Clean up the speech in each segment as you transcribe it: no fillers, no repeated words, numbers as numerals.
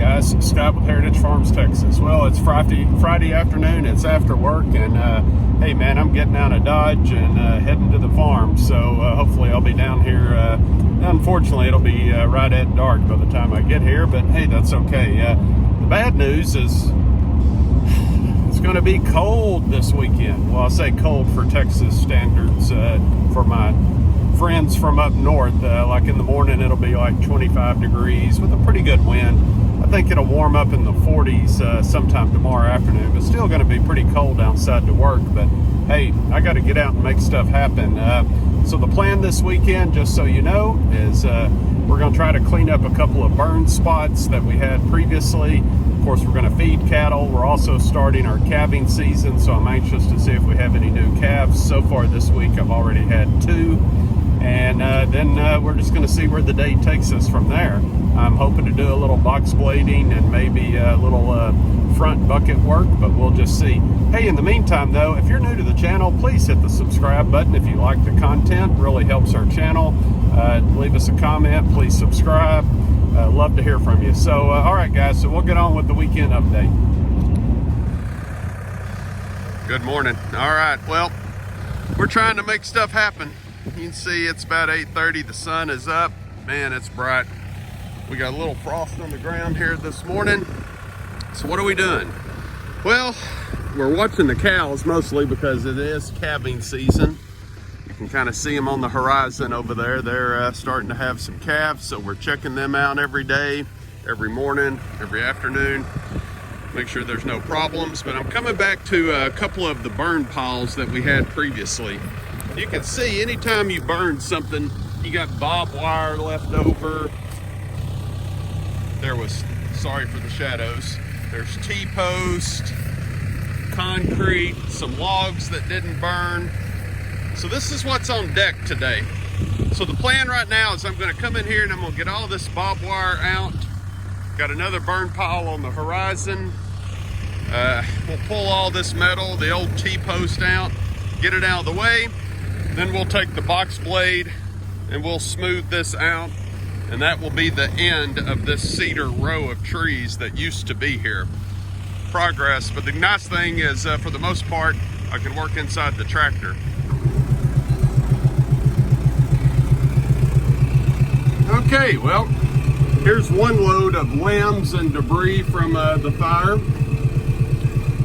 guys, Scott with Heritage Farms, Texas. Well, it's Friday afternoon, it's after work, and hey man, I'm getting out of Dodge and heading to the farm, so hopefully I'll be down here. Unfortunately, it'll be right at dark by the time I get here, but hey, that's okay. The bad news is it's going to be cold this weekend. Well, I'll say cold for Texas standards. For my friends from up north, like in the morning it'll be like 25 degrees with a pretty good wind. I think it'll warm up in the 40s sometime tomorrow afternoon, but still going to be pretty cold outside to work. But hey, I got to get out and make stuff happen. So the plan this weekend, just so you know, is we're going to try to clean up a couple of burn spots that we had previously. Of course, we're going to feed cattle. We're also starting our calving season, so I'm anxious to see if we have any new calves. So far this week, I've already had 2. And then we're just going to see where the day takes us from there. I'm hoping to do a little box blading and maybe a little front bucket work, but we'll just see. Hey, in the meantime though, if you're new to the channel, please hit the subscribe button if you like the content. It really helps our channel. Leave us a comment, please subscribe. Love to hear from you. So all right guys, so we'll get on with the weekend update. Good morning. All right, well, we're trying to make stuff happen. You can see it's about 8:30. The sun is up. Man, it's bright. We got a little frost on the ground here this morning. So what are we doing? Well, we're watching the cows mostly because it is calving season. You can kind of see them on the horizon over there. They're starting to have some calves, so we're checking them out every day, every morning, every afternoon. Make sure there's no problems. But I'm coming back to a couple of the burn piles that we had previously. You can see anytime you burn something, you got barbed wire left over. There was, sorry for the shadows, there's T-post, concrete, some logs that didn't burn. So this is what's on deck today. So the plan right now is I'm going to come in here and I'm going to get all this barbed wire out. Got another burn pile on the horizon. We'll pull all this metal, the old T-post out, get it out of the way. Then we'll take the box blade and we'll smooth this out, and that will be the end of this cedar row of trees that used to be here. Progress, but the nice thing is for the most part I can work inside the tractor. Okay, well, here's one load of limbs and debris from the fire.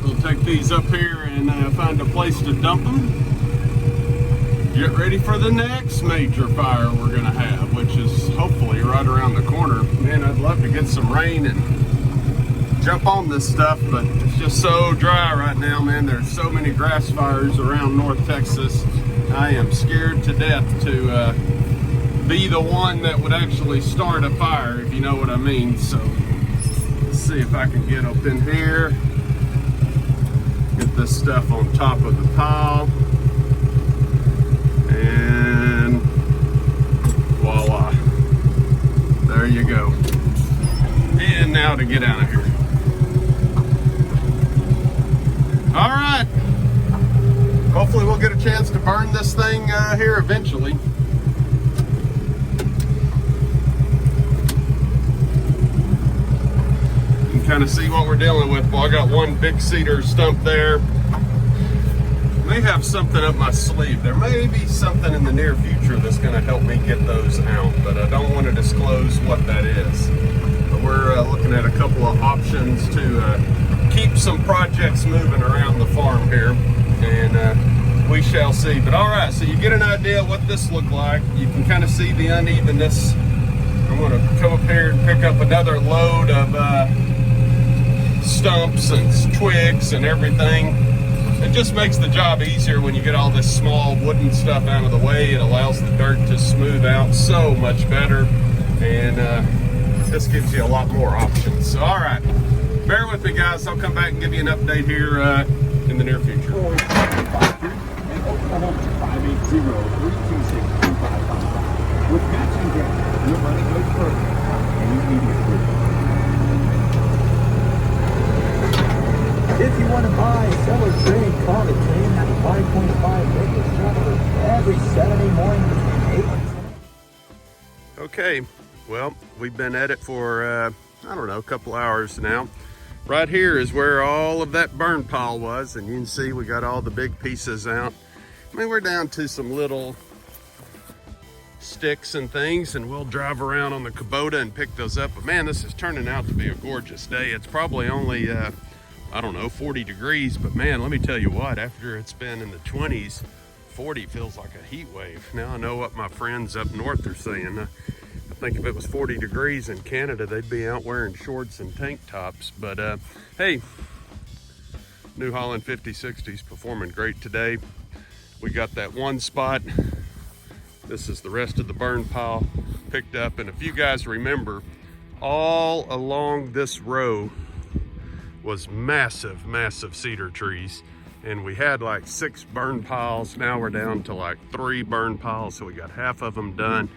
We'll take these up here and find a place to dump them. Get ready for the next major fire we're gonna have, which is hopefully right around the corner. Man, I'd love to get some rain and jump on this stuff, but it's just so dry right now, man. There's so many grass fires around North Texas. I am scared to death to be the one that would actually start a fire, if you know what I mean. So let's see if I can get up in here, get this stuff on top of the pile. And voila, there you go. And now to get out of here. All right, hopefully we'll get a chance to burn this thing here eventually. You can kind of see what we're dealing with. Well, I got one big cedar stump there. May have something up my sleeve. There may be something in the near future that's going to help me get those out, but I don't want to disclose what that is. But we're looking at a couple of options to keep some projects moving around the farm here, and we shall see. But all right, so you get an idea of what this looked like. You can kind of see the unevenness. I'm going to come up here and pick up another load of stumps and twigs and everything. It just makes the job easier when you get all this small wooden stuff out of the way. It allows the dirt to smooth out so much better, and this gives you a lot more options. So all right, bear with me guys, I'll come back and give you an update here in the near future. With matching grant, your money goes further. If you want to buy, sell, or trade, call the train at 5.5 radio chapter every Saturday morning between 8 and 10. Okay, well, we've been at it for I don't know, a couple hours now. Right here is where all of that burn pile was, and you can see we got all the big pieces out. I mean, we're down to some little sticks and things, and we'll drive around on the Kubota and pick those up. But man, this is turning out to be a gorgeous day. It's probably only I don't know, 40 degrees, but man, let me tell you what, after it's been in the 20s, 40 feels like a heat wave. Now I know what my friends up north are saying. I think if it was 40 degrees in Canada, they'd be out wearing shorts and tank tops. But hey, new Holland 5060's performing great today. We got that one spot. This is the rest of the burn pile picked up. And if you guys remember, all along this row was massive, massive cedar trees. And we had like 6 burn piles. Now we're down to like 3 burn piles. So we got half of them done.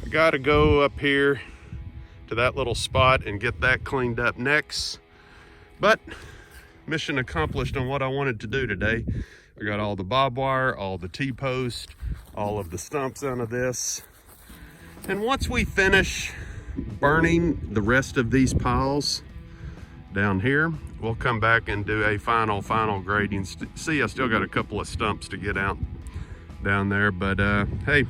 I gotta go up here to that little spot and get that cleaned up next. But mission accomplished on what I wanted to do today. I got all the barbed wire, all the T-post, all of the stumps out of this. And once we finish burning the rest of these piles down here, we'll come back and do a final grading. See, I still got a couple of stumps to get out down there, but hey,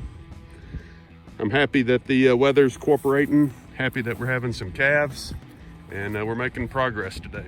I'm happy that the weather's cooperating, happy that we're having some calves, and we're making progress today.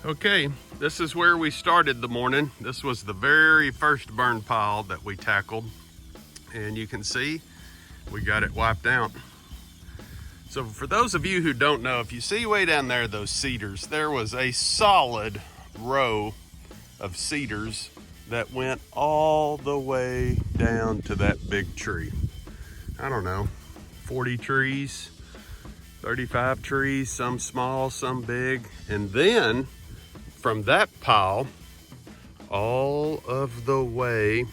Okay, this is where we started the morning. This was the very first burn pile that we tackled. And you can see we got it wiped out. So for those of you who don't know, if you see way down there those cedars, there was a solid row of cedars that went all the way down to that big tree. I don't know, 40 trees, 35 trees, some small, some big. And then from that pile, all of the way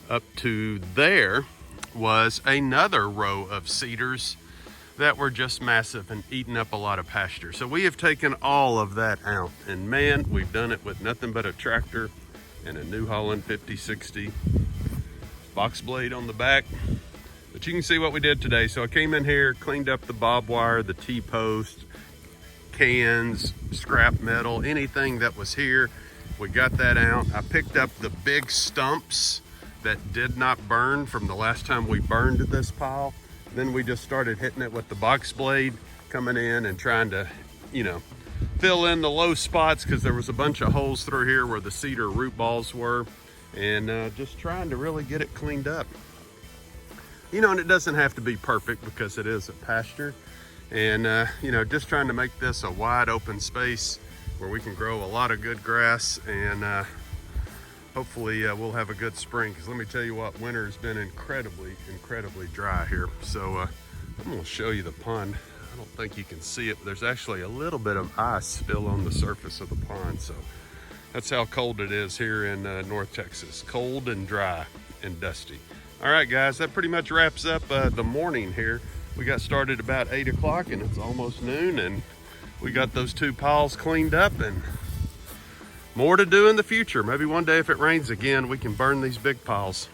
up to there was another row of cedars that were just massive and eating up a lot of pasture. So we have taken all of that out, and man, we've done it with nothing but a tractor and a New Holland 5060 box blade on the back. But you can see what we did today. So I came in here, cleaned up the barbed wire, the T-post, cans, scrap metal, anything that was here. We got that out. I picked up the big stumps that did not burn from the last time we burned this pile. Then we just started hitting it with the box blade, coming in and trying to, you know, fill in the low spots, because there was a bunch of holes through here where the cedar root balls were, and just trying to really get it cleaned up. You know, and it doesn't have to be perfect because it is a pasture. And, you know, just trying to make this a wide open space where we can grow a lot of good grass, and hopefully we'll have a good spring, because let me tell you what, winter has been incredibly dry here. So I'm going to show you the pond. I don't think you can see it, but there's actually a little bit of ice still on the surface of the pond. So That's how cold it is here in North Texas. Cold and dry and dusty. All right, guys, that pretty much wraps up the morning here. We got started about 8 o'clock and it's almost noon, and we got those 2 piles cleaned up and more to do in the future. Maybe one day if it rains again, we can burn these big piles.